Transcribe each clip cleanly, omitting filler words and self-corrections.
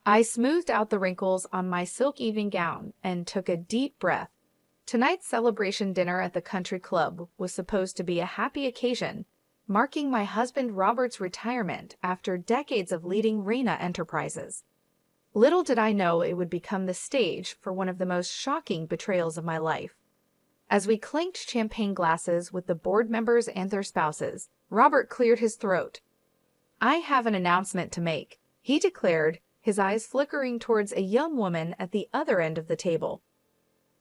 I smoothed out the wrinkles on my silk evening gown and took a deep breath. Tonight's celebration dinner at the country club was supposed to be a happy occasion, marking my husband Robert's retirement after decades of leading Reina Enterprises. Little did I know it would become the stage for one of the most shocking betrayals of my life. As we clinked champagne glasses with the board members and their spouses, Robert cleared his throat. "I have an announcement to make," he declared, his eyes flickering towards a young woman at the other end of the table.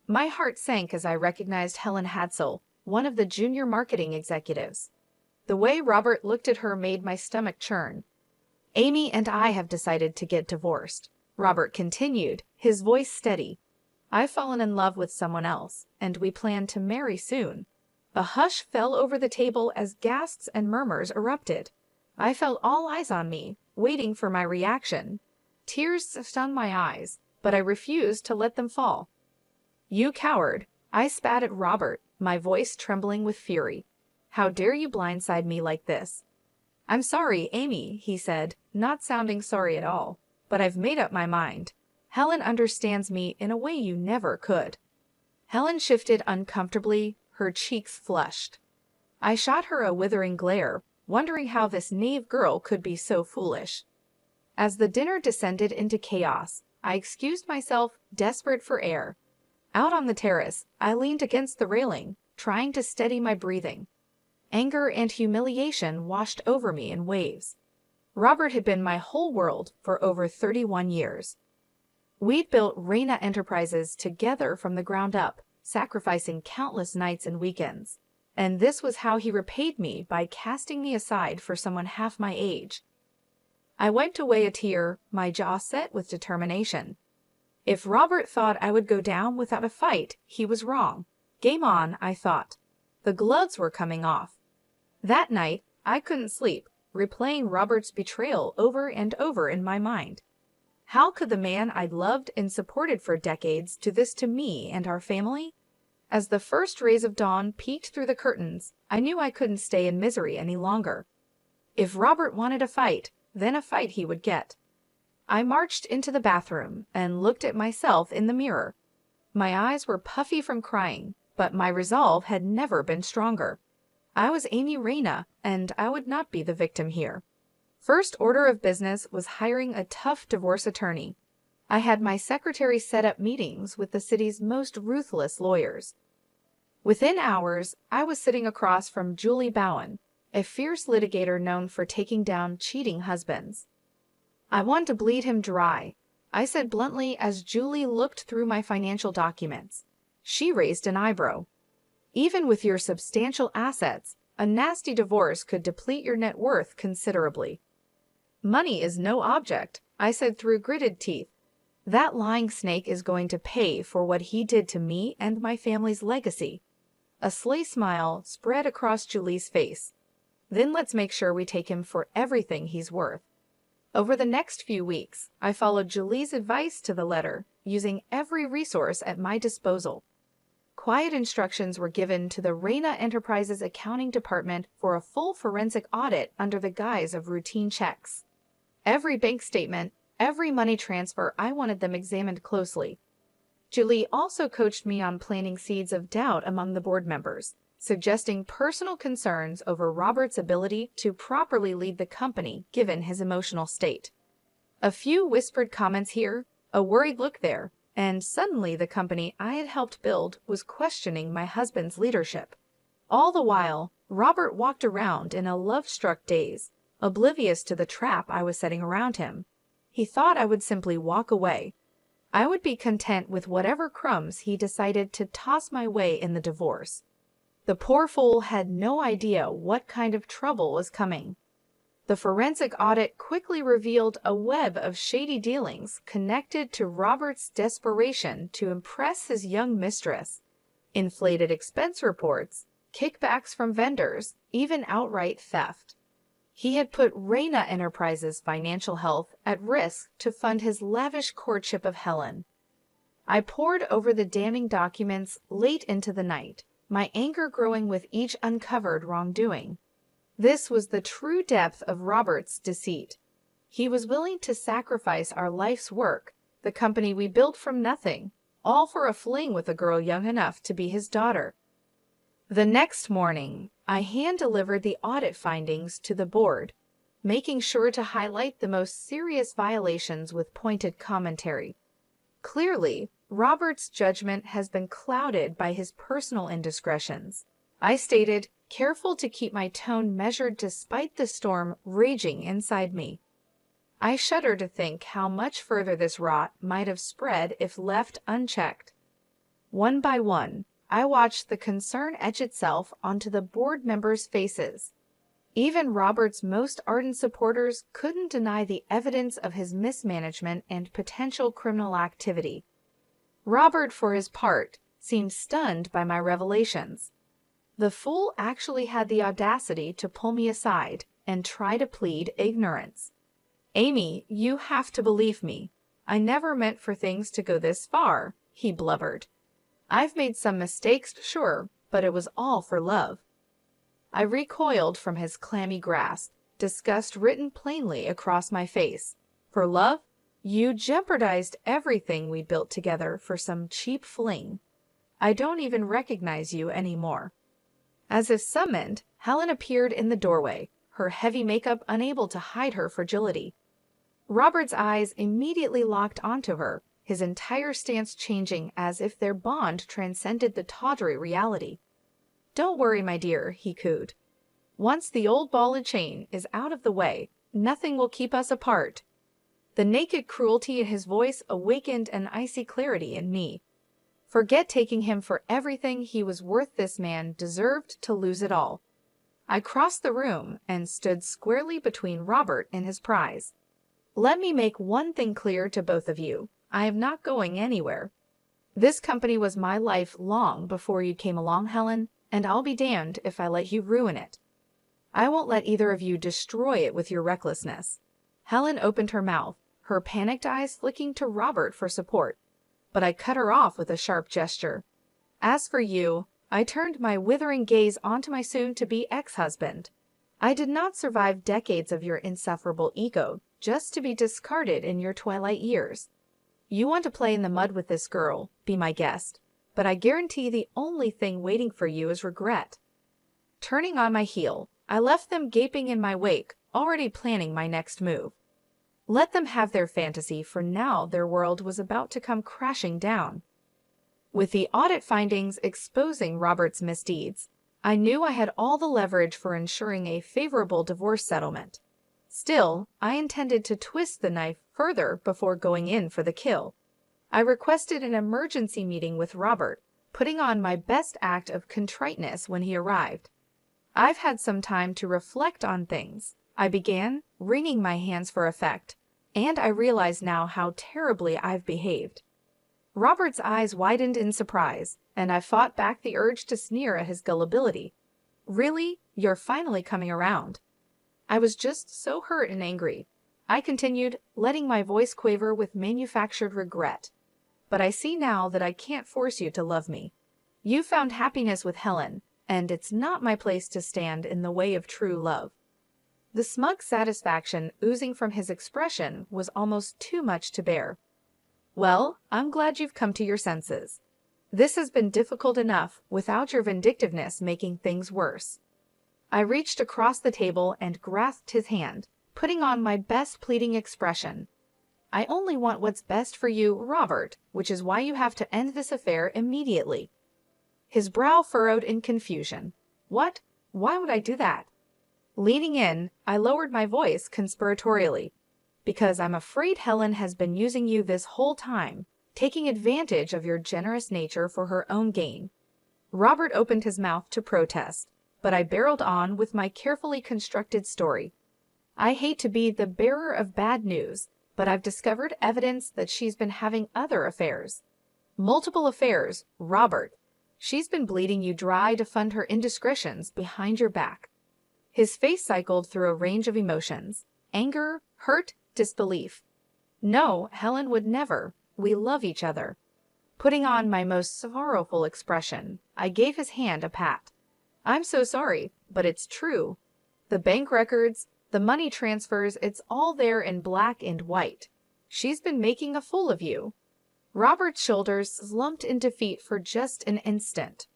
My heart sank as I recognized Helen Hadsell, one of the junior marketing executives. The way Robert looked at her made my stomach churn. "Amy and I have decided to get divorced," Robert continued, his voice steady. "I've fallen in love with someone else, and we plan to marry soon." A hush fell over the table as gasps and murmurs erupted. I felt all eyes on me, waiting for my reaction. Tears stung my eyes, but I refused to let them fall. "You coward!" I spat at Robert, my voice trembling with fury. "How dare you blindside me like this?" "I'm sorry, Amy," he said, not sounding sorry at all, "but I've made up my mind. Helen understands me in a way you never could." Helen shifted uncomfortably, her cheeks flushed. I shot her a withering glare, wondering how this naive girl could be so foolish. As the dinner descended into chaos, I excused myself, desperate for air. Out on the terrace, I leaned against the railing, trying to steady my breathing. Anger and humiliation washed over me in waves. Robert had been my whole world for over 31 years. We'd built Reina Enterprises together from the ground up, sacrificing countless nights and weekends. And this was how he repaid me, by casting me aside for someone half my age. I wiped away a tear, my jaw set with determination. If Robert thought I would go down without a fight, he was wrong. Game on, I thought. The gloves were coming off. That night, I couldn't sleep, replaying Robert's betrayal over and over in my mind. How could the man I'd loved and supported for decades do this to me and our family? As the first rays of dawn peeked through the curtains, I knew I couldn't stay in misery any longer. If Robert wanted a fight, then a fight he would get. I marched into the bathroom and looked at myself in the mirror. My eyes were puffy from crying, but my resolve had never been stronger. I was Amy Reina, and I would not be the victim here. First order of business was hiring a tough divorce attorney. I had my secretary set up meetings with the city's most ruthless lawyers. Within hours, I was sitting across from Julie Bowen, a fierce litigator known for taking down cheating husbands. "I want to bleed him dry," I said bluntly as Julie looked through my financial documents. She raised an eyebrow. "Even with your substantial assets, a nasty divorce could deplete your net worth considerably." "Money is no object," I said through gritted teeth. "That lying snake is going to pay for what he did to me and my family's legacy." A sly smile spread across Julie's face. "Then let's make sure we take him for everything he's worth." Over the next few weeks, I followed Julie's advice to the letter, using every resource at my disposal. Quiet instructions were given to the Reina Enterprises accounting department for a full forensic audit under the guise of routine checks. Every bank statement, every money transfer, I wanted them examined closely. Julie also coached me on planting seeds of doubt among the board members, suggesting personal concerns over Robert's ability to properly lead the company given his emotional state. A few whispered comments here, a worried look there, and suddenly the company I had helped build was questioning my husband's leadership. All the while, Robert walked around in a love-struck daze, oblivious to the trap I was setting around him. He thought I would simply walk away. I would be content with whatever crumbs he decided to toss my way in the divorce. The poor fool had no idea what kind of trouble was coming. The forensic audit quickly revealed a web of shady dealings connected to Robert's desperation to impress his young mistress. Inflated expense reports, kickbacks from vendors, even outright theft. He had put Reina Enterprises' financial health at risk to fund his lavish courtship of Helen. I pored over the damning documents late into the night, my anger growing with each uncovered wrongdoing. This was the true depth of Robert's deceit. He was willing to sacrifice our life's work, the company we built from nothing, all for a fling with a girl young enough to be his daughter. The next morning, I hand-delivered the audit findings to the board, making sure to highlight the most serious violations with pointed commentary. Clearly, Robert's judgment has been clouded by his personal indiscretions, I stated, careful to keep my tone measured despite the storm raging inside me. I shudder to think how much further this rot might have spread if left unchecked. One by one, I watched the concern etch itself onto the board members' faces. Even Robert's most ardent supporters couldn't deny the evidence of his mismanagement and potential criminal activity. Robert, for his part, seemed stunned by my revelations. The fool actually had the audacity to pull me aside and try to plead ignorance. "Amy, you have to believe me. I never meant for things to go this far," he blubbered. "I've made some mistakes, sure, but it was all for love." I recoiled from his clammy grasp, disgust written plainly across my face. "For love? You jeopardized everything we built together for some cheap fling. I don't even recognize you anymore." As if summoned, Helen appeared in the doorway, her heavy makeup unable to hide her fragility. Robert's eyes immediately locked onto her, his entire stance changing as if their bond transcended the tawdry reality. "Don't worry, my dear," he cooed. "Once the old ball and chain is out of the way, nothing will keep us apart." The naked cruelty in his voice awakened an icy clarity in me. Forget taking him for everything he was worth, this man deserved to lose it all. I crossed the room and stood squarely between Robert and his prize. "Let me make one thing clear to both of you. I am not going anywhere. This company was my life long before you came along, Helen, and I'll be damned if I let you ruin it. I won't let either of you destroy it with your recklessness." Helen opened her mouth, her panicked eyes flicking to Robert for support, but I cut her off with a sharp gesture. "As for you," I turned my withering gaze onto my soon-to-be ex-husband. "I did not survive decades of your insufferable ego just to be discarded in your twilight years. You want to play in the mud with this girl, be my guest, but I guarantee the only thing waiting for you is regret." Turning on my heel, I left them gaping in my wake, already planning my next move. Let them have their fantasy, for now their world was about to come crashing down. With the audit findings exposing Robert's misdeeds, I knew I had all the leverage for ensuring a favorable divorce settlement. Still, I intended to twist the knife further before going in for the kill. I requested an emergency meeting with Robert, putting on my best act of contriteness when he arrived. "I've had some time to reflect on things," I began, wringing my hands for effect, "and I realize now how terribly I've behaved." Robert's eyes widened in surprise, and I fought back the urge to sneer at his gullibility. "Really? You're finally coming around." I was just so hurt and angry. I continued, letting my voice quaver with manufactured regret. "But I see now that I can't force you to love me. You found happiness with Helen, and it's not my place to stand in the way of true love." The smug satisfaction oozing from his expression was almost too much to bear. "Well, I'm glad you've come to your senses. This has been difficult enough without your vindictiveness making things worse." I reached across the table and grasped his hand, putting on my best pleading expression. "I only want what's best for you, Robert, which is why you have to end this affair immediately." His brow furrowed in confusion. "What? Why would I do that?" Leaning in, I lowered my voice conspiratorially. "Because I'm afraid Helen has been using you this whole time, taking advantage of your generous nature for her own gain." Robert opened his mouth to protest, but I barreled on with my carefully constructed story. "I hate to be the bearer of bad news, but I've discovered evidence that she's been having other affairs. Multiple affairs, Robert. She's been bleeding you dry to fund her indiscretions behind your back." His face cycled through a range of emotions: anger, hurt, disbelief. "No, Helen would never. We love each other." Putting on my most sorrowful expression, I gave his hand a pat. "I'm so sorry, but it's true. The bank records, The money transfers, it's all there in black and white. She's been making a fool of you." Robert's shoulders slumped in defeat for just an instant.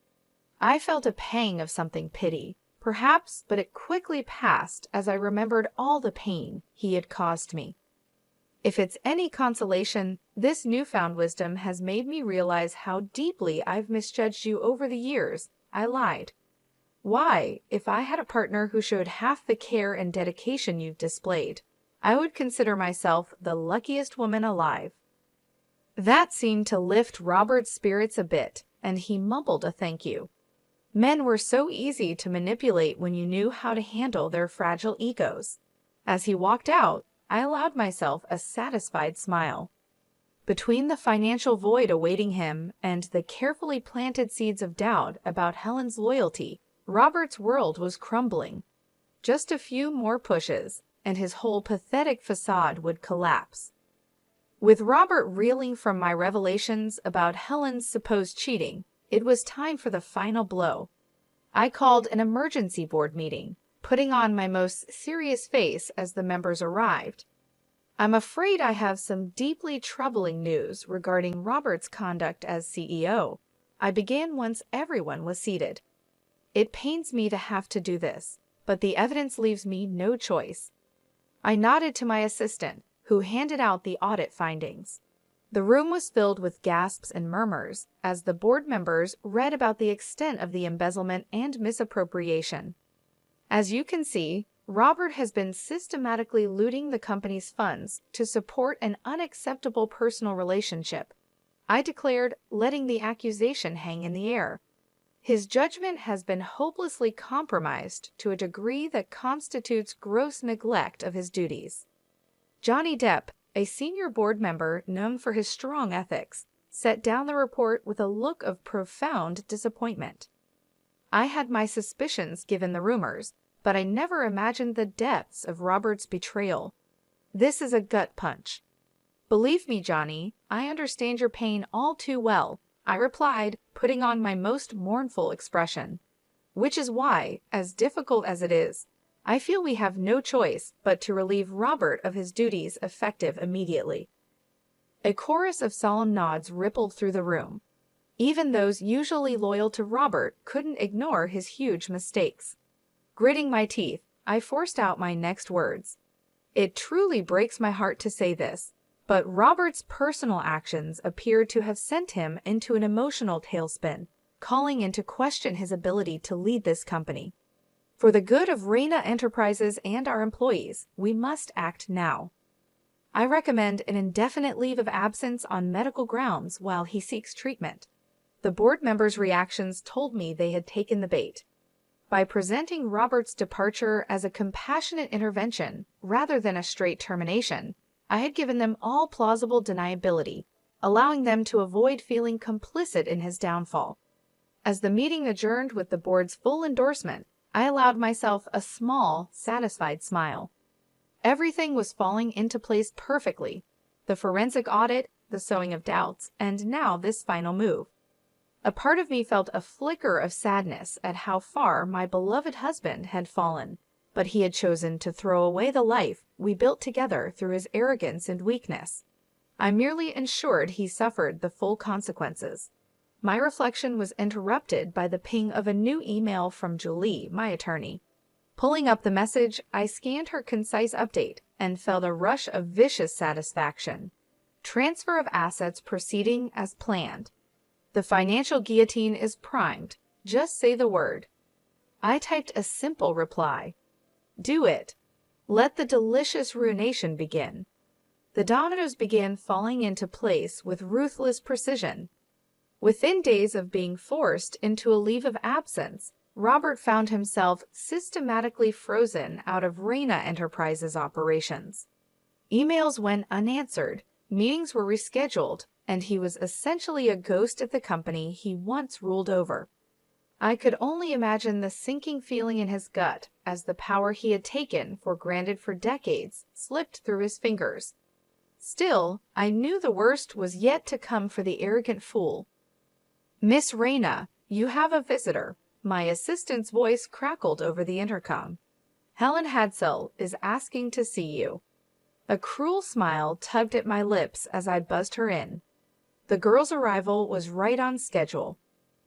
I felt a pang of something pity, perhaps, but it quickly passed as I remembered all the pain he had caused me. If it's any consolation, this newfound wisdom has made me realize how deeply I've misjudged you over the years. I lied. Why, if I had a partner who showed half the care and dedication you've displayed, I would consider myself the luckiest woman alive." That seemed to lift Robert's spirits a bit, and he mumbled a thank you. Men were so easy to manipulate when you knew how to handle their fragile egos. As he walked out, I allowed myself a satisfied smile. Between the financial void awaiting him and the carefully planted seeds of doubt about Helen's loyalty, Robert's world was crumbling. Just a few more pushes, and his whole pathetic facade would collapse. With Robert reeling from my revelations about Helen's supposed cheating, it was time for the final blow. I called an emergency board meeting, putting on my most serious face as the members arrived. "I'm afraid I have some deeply troubling news regarding Robert's conduct as CEO," I began once everyone was seated. "It pains me to have to do this, but the evidence leaves me no choice." I nodded to my assistant, who handed out the audit findings. The room was filled with gasps and murmurs as the board members read about the extent of the embezzlement and misappropriation. As you can see, Robert has been systematically looting the company's funds to support an unacceptable personal relationship, I declared, letting the accusation hang in the air. His judgment has been hopelessly compromised to a degree that constitutes gross neglect of his duties. Johnny Depp, a senior board member known for his strong ethics, set down the report with a look of profound disappointment. I had my suspicions given the rumors, but I never imagined the depths of Robert's betrayal. This is a gut punch. "Believe me, Johnny, I understand your pain all too well," I replied, putting on my most mournful expression. "Which is why, as difficult as it is, I feel we have no choice but to relieve Robert of his duties effective immediately." A chorus of solemn nods rippled through the room. Even those usually loyal to Robert couldn't ignore his huge mistakes. Gritting my teeth, I forced out my next words. "It truly breaks my heart to say this, but Robert's personal actions appear to have sent him into an emotional tailspin, calling into question his ability to lead this company. For the good of Reina Enterprises and our employees, we must act now. I recommend an indefinite leave of absence on medical grounds while he seeks treatment." The board members' reactions told me they had taken the bait. By presenting Robert's departure as a compassionate intervention rather than a straight termination, I had given them all plausible deniability, allowing them to avoid feeling complicit in his downfall. As the meeting adjourned with the board's full endorsement, I allowed myself a small, satisfied smile. Everything was falling into place perfectly. The forensic audit, the sowing of doubts, and now this final move. A part of me felt a flicker of sadness at how far my beloved husband had fallen, but he had chosen to throw away the life we built together through his arrogance and weakness. I merely ensured he suffered the full consequences. My reflection was interrupted by the ping of a new email from Julie, my attorney. Pulling up the message, I scanned her concise update and felt a rush of vicious satisfaction. "Transfer of assets proceeding as planned. The financial guillotine is primed. Just say the word." I typed a simple reply. "Do it. Let the delicious ruination begin." The dominoes began falling into place with ruthless precision. Within days of being forced into a leave of absence, Robert found himself systematically frozen out of Reina Enterprises operations. Emails went unanswered, meetings were rescheduled, and he was essentially a ghost at the company he once ruled over. I could only imagine the sinking feeling in his gut as the power he had taken for granted for decades slipped through his fingers. Still, I knew the worst was yet to come for the arrogant fool. "Miss Reina, you have a visitor." My assistant's voice crackled over the intercom. Helen Hadsell is asking to see you." A cruel smile tugged at my lips as I buzzed her in. The girl's arrival was right on schedule.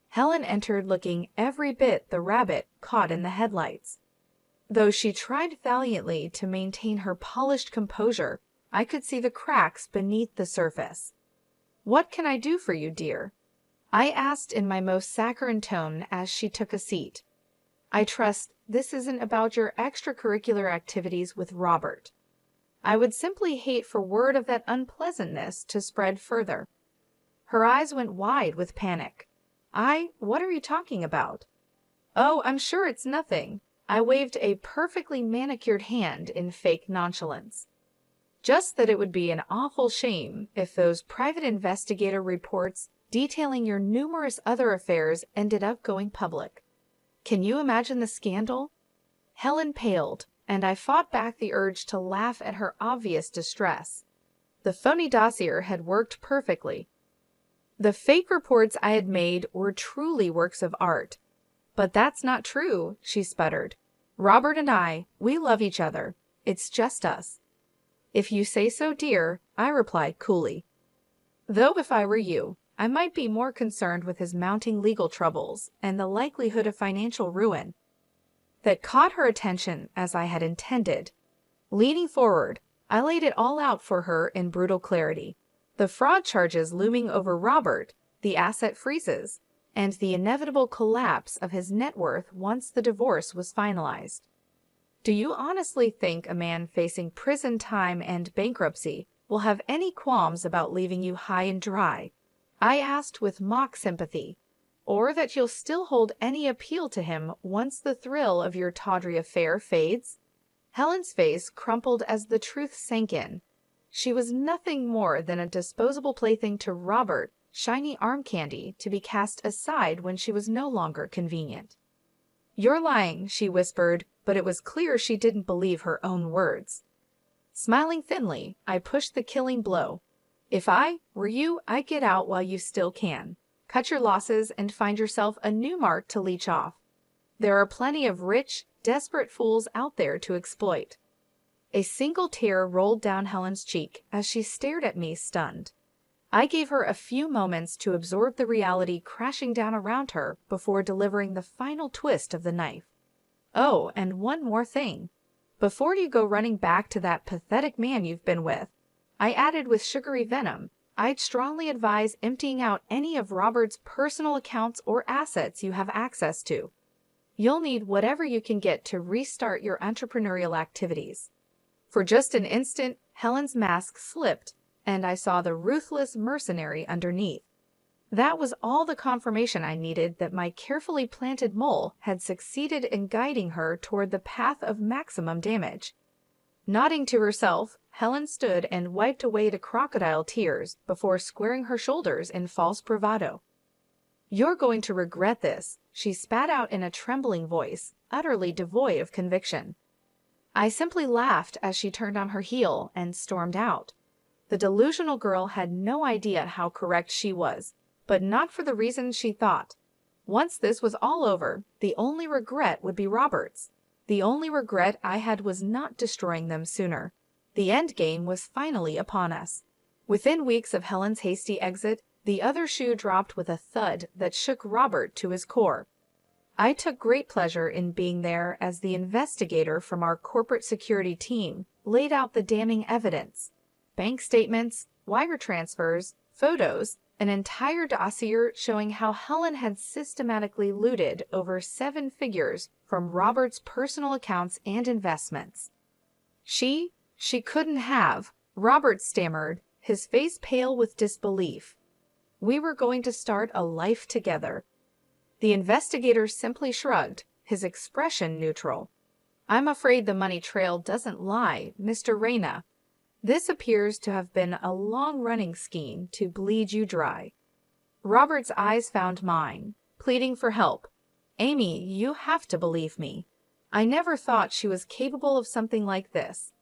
Helen entered looking every bit the rabbit caught in the headlights. Though she tried valiantly to maintain her polished composure, I could see the cracks beneath the surface. "What can I do for you, dear?" I asked in my most saccharine tone as she took a seat. "I trust this isn't about your extracurricular activities with Robert. I would simply hate for word of that unpleasantness to spread further." Her eyes went wide with panic. What are you talking about?" "Oh, I'm sure it's nothing." I waved a perfectly manicured hand in fake nonchalance. "Just that it would be an awful shame if those private investigator reports detailing your numerous other affairs ended up going public. Can you imagine the scandal?" Helen paled, and I fought back the urge to laugh at her obvious distress. The phony dossier had worked perfectly. The fake reports I had made were truly works of art. "But that's not true," she sputtered. "Robert and I, we love each other. It's just us." "If you say so, dear," I replied coolly. Though if I were you, I might be more concerned with his mounting legal troubles and the likelihood of financial ruin. That caught her attention as I had intended. Leaning forward, I laid it all out for her in brutal clarity. The fraud charges looming over Robert, the asset freezes, and the inevitable collapse of his net worth once the divorce was finalized. Do you honestly think a man facing prison time and bankruptcy will have any qualms about leaving you high and dry? I asked with mock sympathy. Or that you'll still hold any appeal to him once the thrill of your tawdry affair fades? Helen's face crumpled as the truth sank in. She was nothing more than a disposable plaything to Robert, shiny arm candy to be cast aside when she was no longer convenient. "You're lying," she whispered, but it was clear she didn't believe her own words. Smiling thinly, I pushed the killing blow. "If I were you, I'd get out while you still can. Cut your losses and find yourself a new mark to leech off. There are plenty of rich, desperate fools out there to exploit." A single tear rolled down Helen's cheek as she stared at me stunned. I gave her a few moments to absorb the reality crashing down around her before delivering the final twist of the knife. "Oh, and one more thing. Before you go running back to that pathetic man you've been with," I added with sugary venom, "I'd strongly advise emptying out any of Robert's personal accounts or assets you have access to. You'll need whatever you can get to restart your entrepreneurial activities." For just an instant, Helen's mask slipped, and I saw the ruthless mercenary underneath. That was all the confirmation I needed that my carefully planted mole had succeeded in guiding her toward the path of maximum damage. Nodding to herself, Helen stood and wiped away the crocodile tears before squaring her shoulders in false bravado. "You're going to regret this," she spat out in a trembling voice, utterly devoid of conviction. I simply laughed as she turned on her heel and stormed out. The delusional girl had no idea how correct she was, but not for the reasons she thought. Once this was all over, the only regret would be Robert's. The only regret I had was not destroying them sooner. The end game was finally upon us. Within weeks of Helen's hasty exit, the other shoe dropped with a thud that shook Robert to his core. I took great pleasure in being there as the investigator from our corporate security team laid out the damning evidence. Bank statements, wire transfers, photos, an entire dossier showing how Helen had systematically looted over 7 figures from Robert's personal accounts and investments. She couldn't have," Robert stammered, his face pale with disbelief. "We were going to start a life together." The investigator simply shrugged, his expression neutral. "I'm afraid the money trail doesn't lie, Mr. Reyna. This appears to have been a long-running scheme to bleed you dry." Robert's eyes found mine, pleading for help. "Amy, you have to believe me. I never thought she was capable of something like this."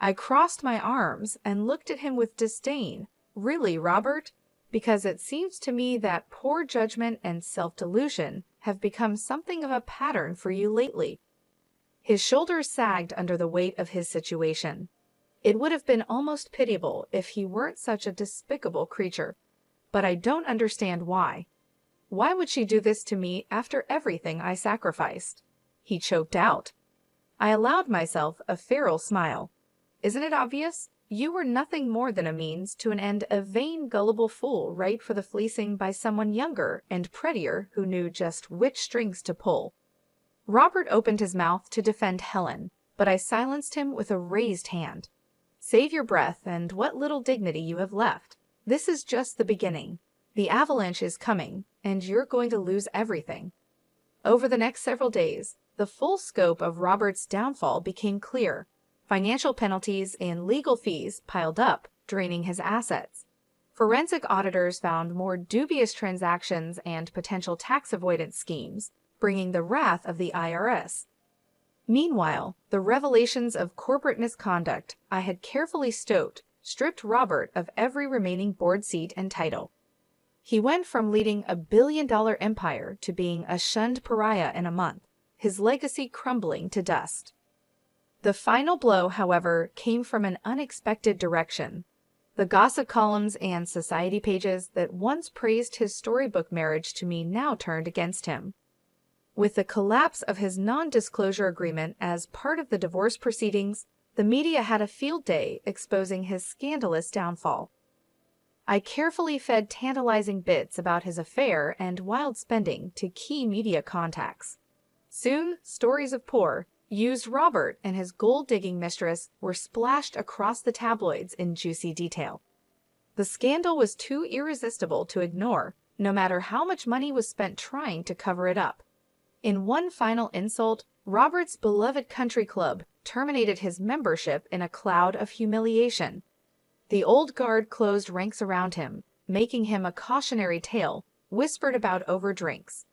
I crossed my arms and looked at him with disdain. "Really, Robert? Because it seems to me that poor judgment and self-delusion have become something of a pattern for you lately." His shoulders sagged under the weight of his situation. It would have been almost pitiable if he weren't such a despicable creature. But I don't understand why. Why would she do this to me after everything I sacrificed? He choked out. I allowed myself a feral smile. Isn't it obvious? You were nothing more than a means to an end, a vain, gullible fool ripe for the fleecing by someone younger and prettier who knew just which strings to pull. Robert opened his mouth to defend Helen, but I silenced him with a raised hand. Save your breath and what little dignity you have left. This is just the beginning. The avalanche is coming, and you're going to lose everything. Over the next several days, the full scope of Robert's downfall became clear. Financial penalties and legal fees piled up, draining his assets. Forensic auditors found more dubious transactions and potential tax avoidance schemes, bringing the wrath of the IRS. Meanwhile, the revelations of corporate misconduct I had carefully stowed stripped Robert of every remaining board seat and title. He went from leading a billion-dollar empire to being a shunned pariah in a month, his legacy crumbling to dust. The final blow, however, came from an unexpected direction. The gossip columns and society pages that once praised his storybook marriage to me now turned against him. With the collapse of his non-disclosure agreement as part of the divorce proceedings, the media had a field day exposing his scandalous downfall. I carefully fed tantalizing bits about his affair and wild spending to key media contacts. Soon, stories of poor, used Robert and his gold-digging mistress were splashed across the tabloids in juicy detail. The scandal was too irresistible to ignore, no matter how much money was spent trying to cover it up. In one final insult, Robert's beloved country club terminated his membership in a cloud of humiliation. The old guard closed ranks around him, making him a cautionary tale whispered about over drinks.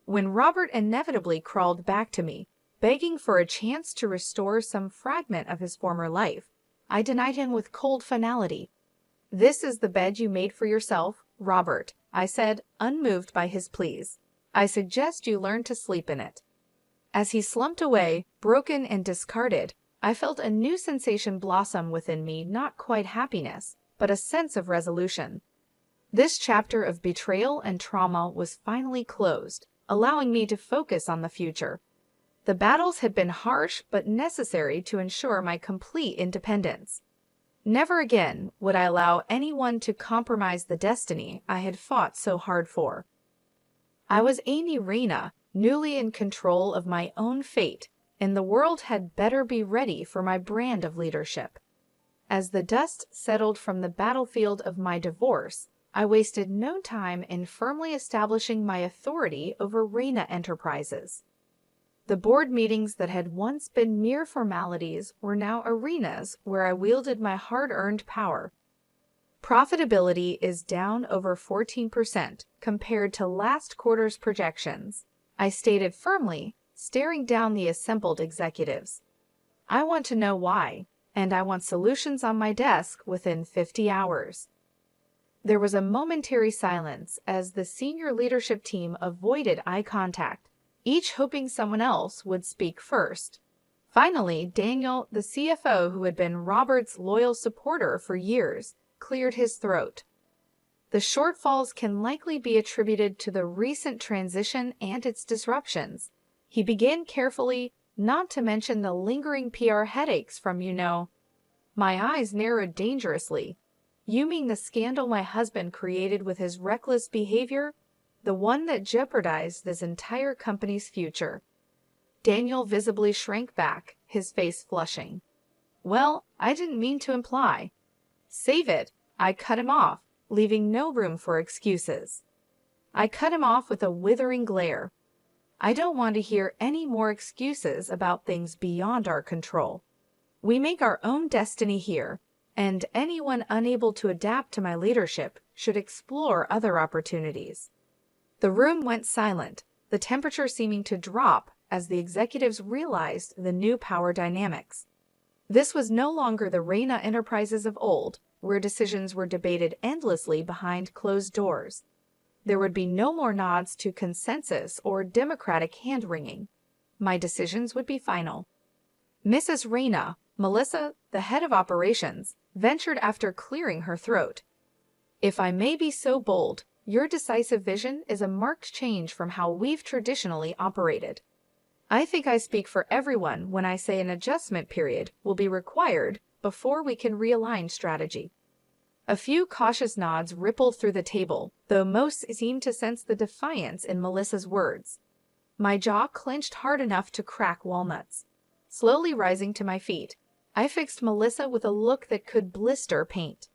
When Robert inevitably crawled back to me, begging for a chance to restore some fragment of his former life, I denied him with cold finality. "This is the bed you made for yourself, Robert," I said, unmoved by his pleas. "I suggest you learn to sleep in it." As he slumped away, broken and discarded, I felt a new sensation blossom within me, not quite happiness, but a sense of resolution. This chapter of betrayal and trauma was finally closed, allowing me to focus on the future. The battles had been harsh but necessary to ensure my complete independence. Never again would I allow anyone to compromise the destiny I had fought so hard for. I was Amy Rena, newly in control of my own fate, and the world had better be ready for my brand of leadership. As the dust settled from the battlefield of my divorce, I wasted no time in firmly establishing my authority over Rena Enterprises. The board meetings that had once been mere formalities were now arenas where I wielded my hard-earned power. Profitability is down over 14% compared to last quarter's projections, I stated firmly, staring down the assembled executives. I want to know why, and I want solutions on my desk within 50 hours. There was a momentary silence as the senior leadership team avoided eye contact, each hoping someone else would speak first. Finally, Daniel, the CFO who had been Robert's loyal supporter for years, cleared his throat. The shortfalls can likely be attributed to the recent transition and its disruptions. He began carefully, not to mention the lingering PR headaches from, My eyes narrowed dangerously. You mean the scandal my husband created with his reckless behavior? The one that jeopardized this entire company's future. Daniel visibly shrank back, his face flushing. Well, I didn't mean to imply. Save it, I cut him off, leaving no room for excuses. I cut him off with a withering glare. I don't want to hear any more excuses about things beyond our control. We make our own destiny here, and anyone unable to adapt to my leadership should explore other opportunities. The room went silent, the temperature seeming to drop as the executives realized the new power dynamics. This was no longer the Rena Enterprises of old, where decisions were debated endlessly behind closed doors. There would be no more nods to consensus or democratic hand-wringing. My decisions would be final. Mrs. Reyna, Melissa, the head of operations, ventured after clearing her throat. If I may be so bold, your decisive vision is a marked change from how we've traditionally operated. I think I speak for everyone when I say an adjustment period will be required before we can realign strategy. A few cautious nods rippled through the table, though most seemed to sense the defiance in Melissa's words. My jaw clenched hard enough to crack walnuts. Slowly rising to my feet, I fixed Melissa with a look that could blister paint.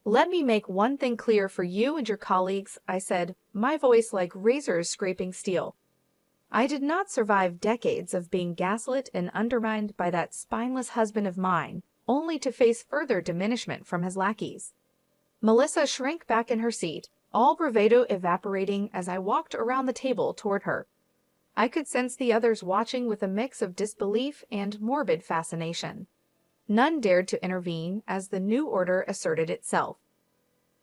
Let me make one thing clear for you and your colleagues, I said, my voice like razors scraping steel. I did not survive decades of being gaslit and undermined by that spineless husband of mine, only to face further diminishment from his lackeys. Melissa shrank back in her seat, all bravado evaporating as I walked around the table toward her. I could sense the others watching with a mix of disbelief and morbid fascination. None dared to intervene as the new order asserted itself.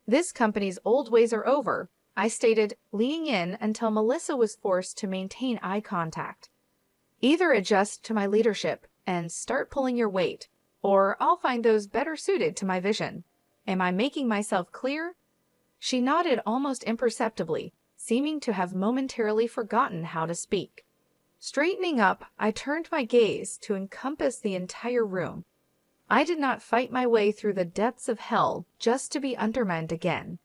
This company's old ways are over, I stated, leaning in until Melissa was forced to maintain eye contact. Either adjust to my leadership and start pulling your weight, or I'll find those better suited to my vision. Am I making myself clear? She nodded almost imperceptibly, seeming to have momentarily forgotten how to speak. Straightening up, I turned my gaze to encompass the entire room. I did not fight my way through the depths of hell just to be undermined again.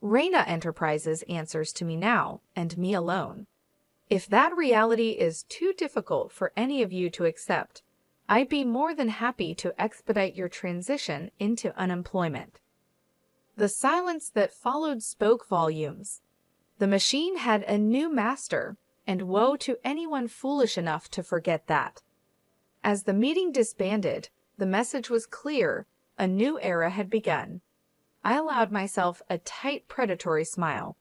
Reyna Enterprises answers to me now, and me alone. If that reality is too difficult for any of you to accept, I'd be more than happy to expedite your transition into unemployment. The silence that followed spoke volumes. The machine had a new master, and woe to anyone foolish enough to forget that. As the meeting disbanded, the message was clear: a new era had begun. I allowed myself a tight, predatory smile.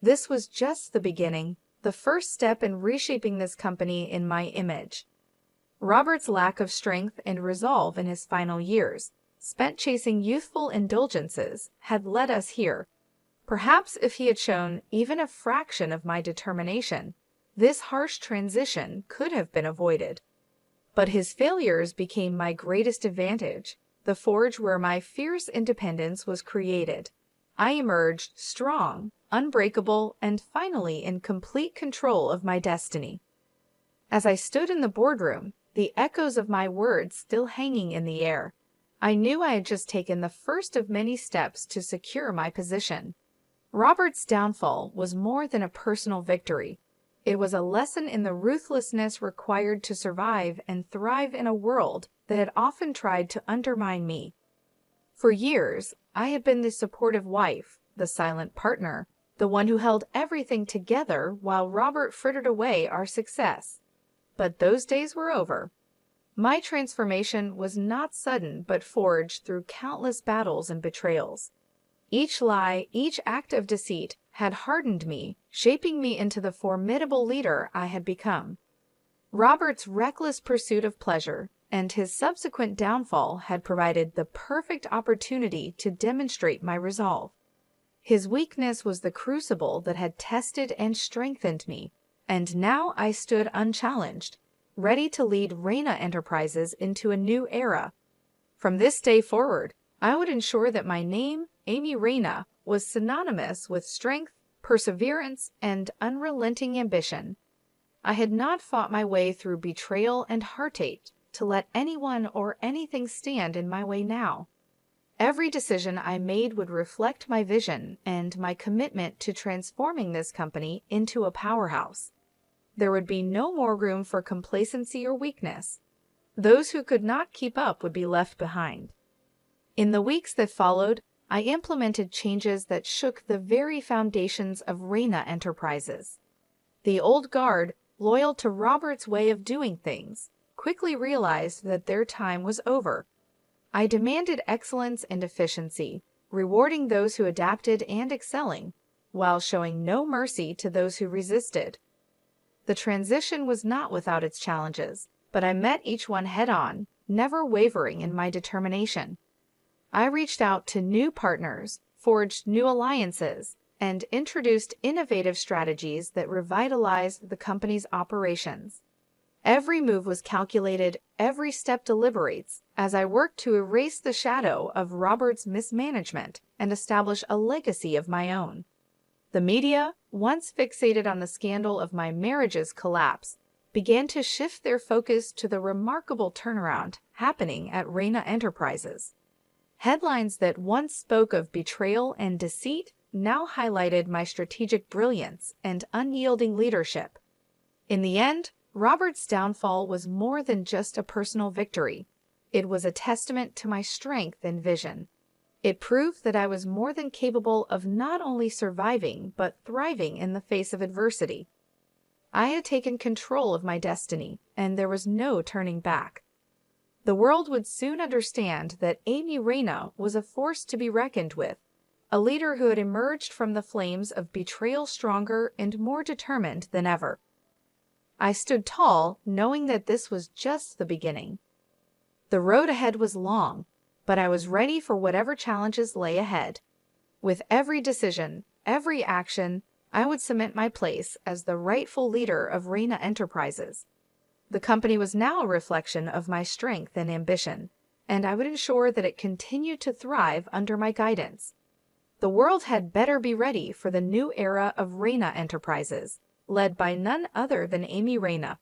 This was just the beginning, the first step in reshaping this company in my image. Robert's lack of strength and resolve in his final years, spent chasing youthful indulgences, had led us here. Perhaps if he had shown even a fraction of my determination, this harsh transition could have been avoided. But his failures became my greatest advantage, the forge where my fierce independence was created. I emerged strong, unbreakable, and finally in complete control of my destiny. As I stood in the boardroom, the echoes of my words still hanging in the air, I knew I had just taken the first of many steps to secure my position. Robert's downfall was more than a personal victory. It was a lesson in the ruthlessness required to survive and thrive in a world that had often tried to undermine me. For years, I had been the supportive wife, the silent partner, the one who held everything together while Robert frittered away our success. But those days were over. My transformation was not sudden but forged through countless battles and betrayals. Each lie, each act of deceit had hardened me, shaping me into the formidable leader I had become. Robert's reckless pursuit of pleasure and his subsequent downfall had provided the perfect opportunity to demonstrate my resolve. His weakness was the crucible that had tested and strengthened me, and now I stood unchallenged, ready to lead Reyna Enterprises into a new era. From this day forward, I would ensure that my name, Amy Reyna, was synonymous with strength, perseverance, and unrelenting ambition. I had not fought my way through betrayal and heartache to let anyone or anything stand in my way now. Every decision I made would reflect my vision and my commitment to transforming this company into a powerhouse. There would be no more room for complacency or weakness. Those who could not keep up would be left behind. In the weeks that followed, I implemented changes that shook the very foundations of Reyna Enterprises. The old guard, loyal to Robert's way of doing things, quickly realized that their time was over. I demanded excellence and efficiency, rewarding those who adapted and excelling, while showing no mercy to those who resisted. The transition was not without its challenges, but I met each one head-on, never wavering in my determination. I reached out to new partners, forged new alliances, and introduced innovative strategies that revitalized the company's operations. Every move was calculated, every step deliberates, as I worked to erase the shadow of Robert's mismanagement and establish a legacy of my own. The media, once fixated on the scandal of my marriage's collapse, began to shift their focus to the remarkable turnaround happening at Reina Enterprises. Headlines that once spoke of betrayal and deceit now highlighted my strategic brilliance and unyielding leadership. In the end, Robert's downfall was more than just a personal victory. It was a testament to my strength and vision. It proved that I was more than capable of not only surviving but thriving in the face of adversity. I had taken control of my destiny, and there was no turning back. The world would soon understand that Amy Reina was a force to be reckoned with, a leader who had emerged from the flames of betrayal stronger and more determined than ever. I stood tall, knowing that this was just the beginning. The road ahead was long, but I was ready for whatever challenges lay ahead. With every decision, every action, I would cement my place as the rightful leader of Reina Enterprises. The company was now a reflection of my strength and ambition, and I would ensure that it continued to thrive under my guidance. The world had better be ready for the new era of Reina Enterprises, led by none other than Amy Reina.